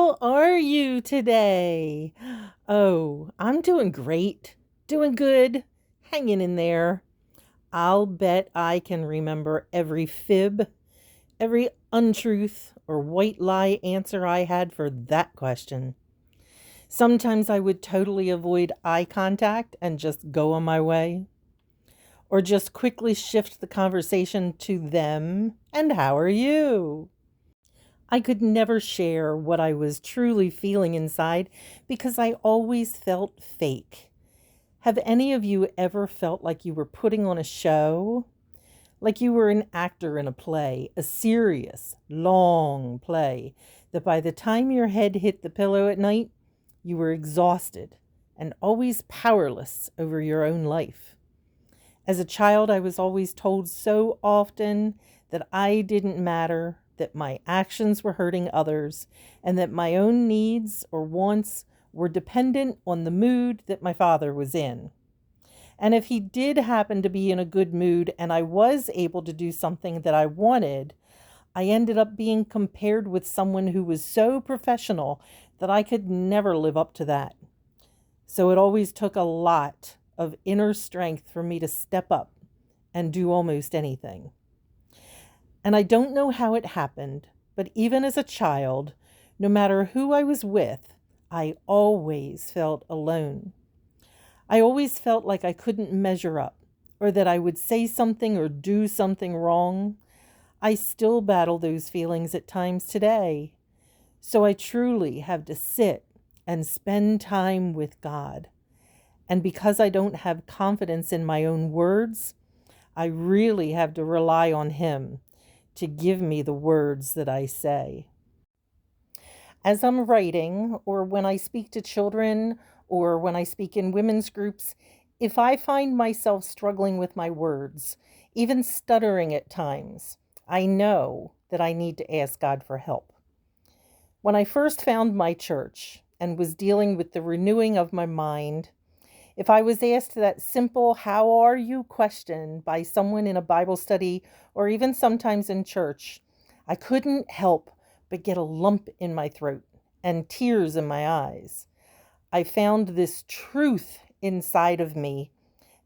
How are you today? Oh, I'm doing great. Doing good. Hanging in there. I'll bet I can remember every fib, every untruth or white lie answer I had for that question. Sometimes I would totally avoid eye contact and just go on my way, or just quickly shift the conversation to them and how are you? I could never share what I was truly feeling inside because I always felt fake. Have any of you ever felt like you were putting on a show? Like you were an actor in a play, a serious, long play, that by the time your head hit the pillow at night, you were exhausted and always powerless over your own life. As a child, I was always told so often that I didn't matter, that my actions were hurting others, and that my own needs or wants were dependent on the mood that my father was in. And if he did happen to be in a good mood and I was able to do something that I wanted, I ended up being compared with someone who was so professional that I could never live up to that. So it always took a lot of inner strength for me to step up and do almost anything. And I don't know how it happened, but even as a child, no matter who I was with, I always felt alone. I always felt like I couldn't measure up, or that I would say something or do something wrong. I still battle those feelings at times today. So I truly have to sit and spend time with God. And because I don't have confidence in my own words, I really have to rely on Him to give me the words that I say. As I'm writing, or when I speak to children, or when I speak in women's groups, if I find myself struggling with my words, even stuttering at times, I know that I need to ask God for help. When I first found my church and was dealing with the renewing of my mind, if I was asked that simple, "How are you?" question by someone in a Bible study or even sometimes in church, I couldn't help but get a lump in my throat and tears in my eyes. I found this truth inside of me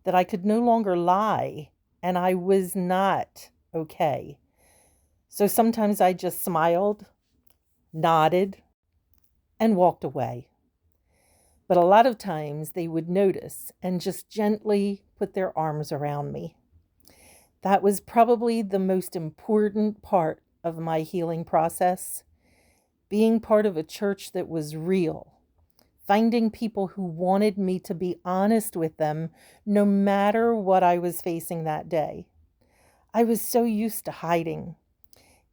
that I could no longer lie and I was not okay. So sometimes I just smiled, nodded, and walked away. But a lot of times they would notice and just gently put their arms around me. That was probably the most important part of my healing process, being part of a church that was real, finding people who wanted me to be honest with them no matter what I was facing that day. I was so used to hiding.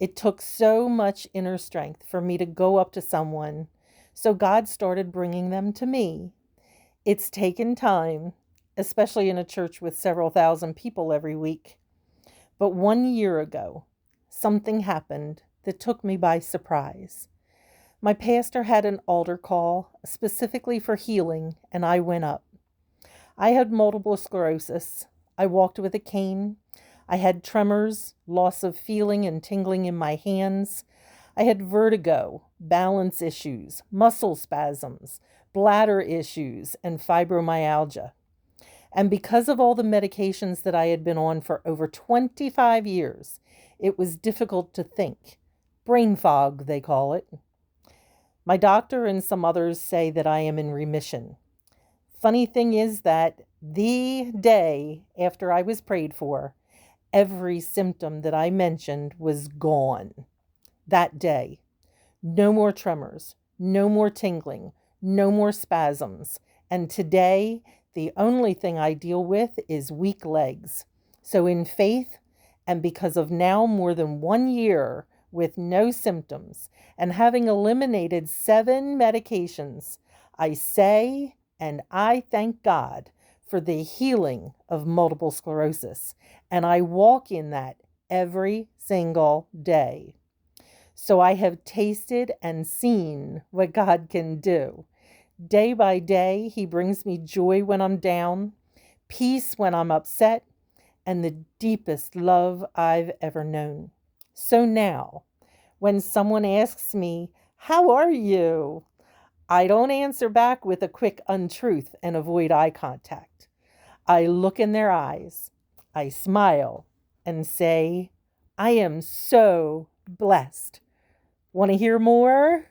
It took so much inner strength for me to go up to someone, so God started bringing them to me. It's taken time, especially in a church with several thousand people every week. But 1 year ago, something happened that took me by surprise. My pastor had an altar call specifically for healing, and I went up. I had multiple sclerosis. I walked with a cane. I had tremors, loss of feeling and tingling in my hands. I had vertigo, balance issues, muscle spasms, bladder issues, and fibromyalgia. And because of all the medications that I had been on for over 25 years, it was difficult to think. Brain fog, they call it. My doctor and some others say that I am in remission. Funny thing is that the day after I was prayed for, every symptom that I mentioned was gone. That day. No more tremors, no more tingling, no more spasms. And today, the only thing I deal with is weak legs. So, in faith, and because of now more than 1 year with no symptoms and having eliminated 7 medications, I say and I thank God for the healing of multiple sclerosis. And I walk in that every single day. So I have tasted and seen what God can do. Day by day, He brings me joy when I'm down, peace when I'm upset, and the deepest love I've ever known. So now, when someone asks me, How are you? I don't answer back with a quick untruth and avoid eye contact. I look in their eyes. I smile and say, I am so blessed. Want to hear more?